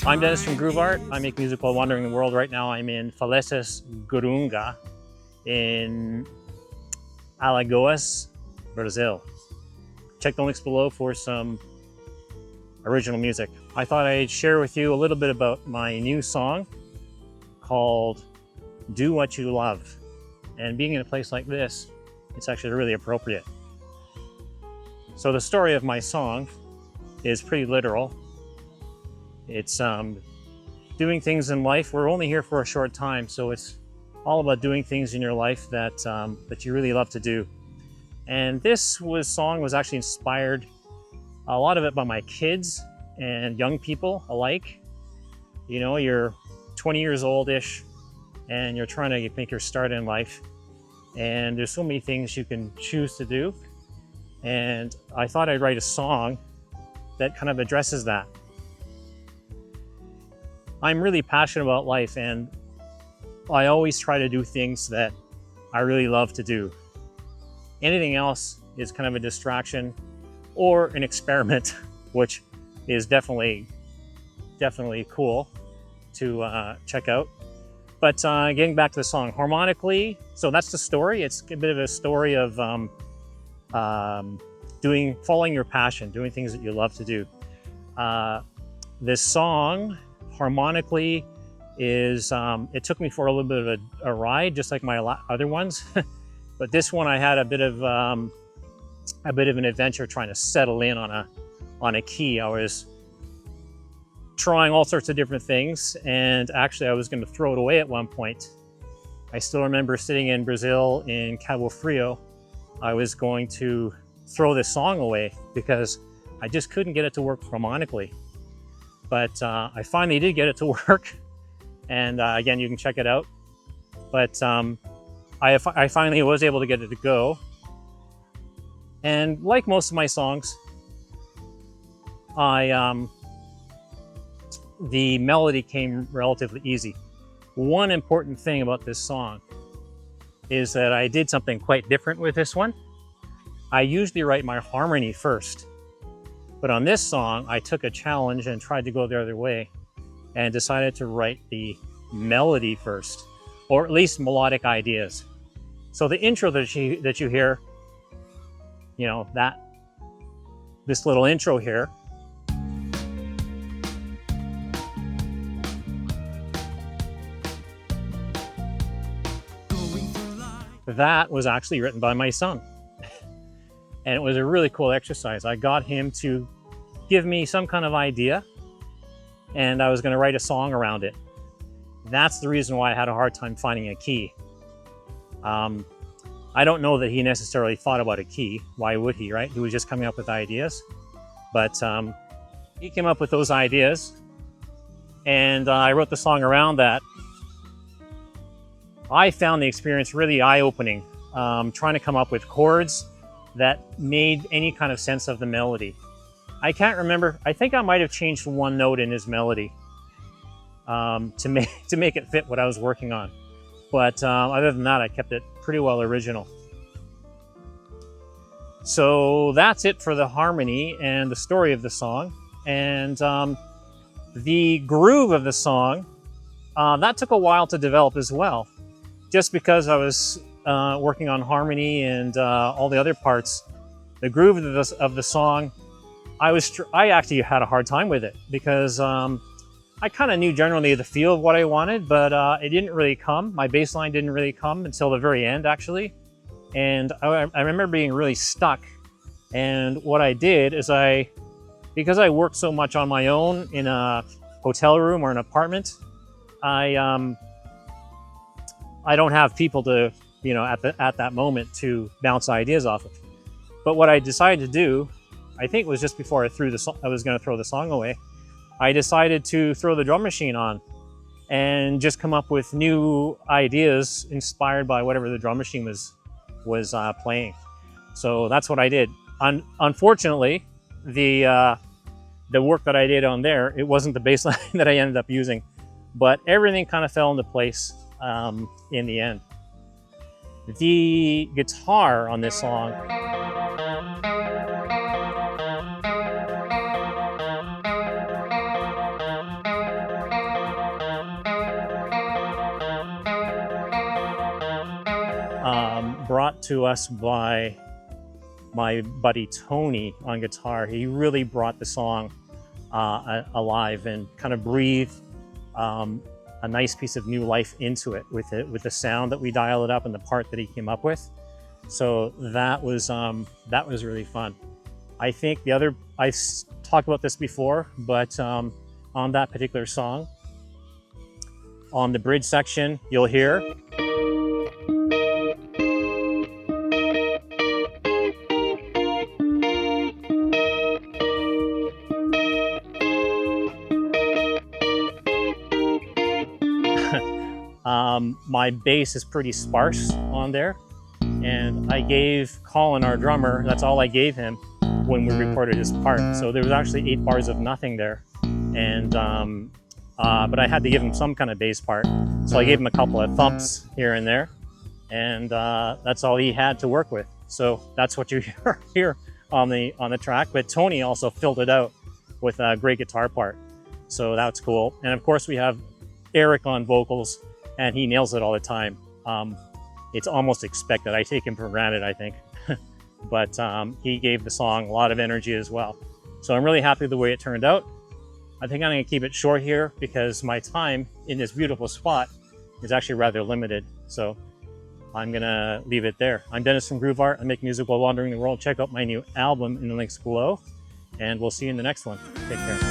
I'm Dennis from Groove Art. I make music while wandering the world. Right now I'm in Falesias Do Gunga in Alagoas, Brazil. Check the links below for some original music. I thought I'd share with you a little bit about my new song called Do What You Love. And being in a place like this, it's actually really appropriate. So the story of my song is pretty literal. It's doing things in life. We're only here for a short time, so it's all about doing things in your life that that you really love to do. And this song was actually inspired, a lot of it, by my kids and young people alike. You know, you're 20 years old-ish, and you're trying to make your start in life. And there's so many things you can choose to do. And I thought I'd write a song that kind of addresses that. I'm really passionate about life, and I always try to do things that I really love to do. Anything else is kind of a distraction or an experiment, which is definitely cool to check out. But getting back to the song, harmonically, so that's the story. It's a bit of a story of following your passion, doing things that you love to do. This song, harmonically, is it took me for a little bit of a ride, just like my other ones. But this one, I had a bit of an adventure trying to settle in on a key. I was trying all sorts of different things, and actually I was going to throw it away at one point. I still remember sitting in Brazil in Cabo Frio. I was going to throw this song away because I just couldn't get it to work harmonically. But I finally did get it to work, and again, you can check it out. But I finally was able to get it to go. And like most of my songs, the melody came relatively easy. One important thing about this song is that I did something quite different with this one. I usually write my harmony first, but on this song, I took a challenge and tried to go the other way and decided to write the melody first, or at least melodic ideas. So the intro that you hear, you know, this little intro here, that was actually written by my son. And it was a really cool exercise. I got him to give me some kind of idea, and I was going to write a song around it. That's the reason why I had a hard time finding a key. I don't know that he necessarily thought about a key. Why would he, right? He was just coming up with ideas. But he came up with those ideas, and I wrote the song around that. I found the experience really eye-opening, trying to come up with chords that made any kind of sense of the melody. I can't remember. I think I might have changed one note in his melody to make it fit what I was working on. But other than that, I kept it pretty well original. So that's it for the harmony and the story of the song. And the groove of the song, that took a while to develop as well. Just because I was working on harmony and all the other parts, the groove of the song, I actually had a hard time with it because I kind of knew generally the feel of what I wanted, but it didn't really come. My bass line didn't really come until the very end, actually. And I remember being really stuck. And what I did is because I worked so much on my own in a hotel room or an apartment, I don't have people to, you know, at that moment to bounce ideas off of. But what I decided to do, I think it was just before I was going to throw the song away, I decided to throw the drum machine on and just come up with new ideas inspired by whatever the drum machine was playing. So that's what I did. Unfortunately, the work that I did on there, it wasn't the bass line that I ended up using, but everything kind of fell into place in the end. The guitar on this song, to us by my buddy Tony on guitar. He really brought the song alive and kind of breathed a nice piece of new life into it with the sound that we dialed it up and the part that he came up with. So that was really fun. I think I've talked about this before, but on that particular song, on the bridge section, you'll hear my bass is pretty sparse on there, and I gave Colin, our drummer, that's all I gave him when we recorded his part. So there was actually 8 bars of nothing there, and but I had to give him some kind of bass part, so I gave him a couple of thumps here and there, and that's all he had to work with. So that's what you hear on the track. But Tony also filled it out with a great guitar part, so that's cool. And of course we have Eric on vocals, and he nails it all the time. It's almost expected. I take him for granted, I think. But he gave the song a lot of energy as well. So I'm really happy with the way it turned out. I think I'm gonna keep it short here because my time in this beautiful spot is actually rather limited. So I'm gonna leave it there. I'm Dennis from Groove Art. I make music while wandering the world. Check out my new album in the links below, and we'll see you in the next one. Take care.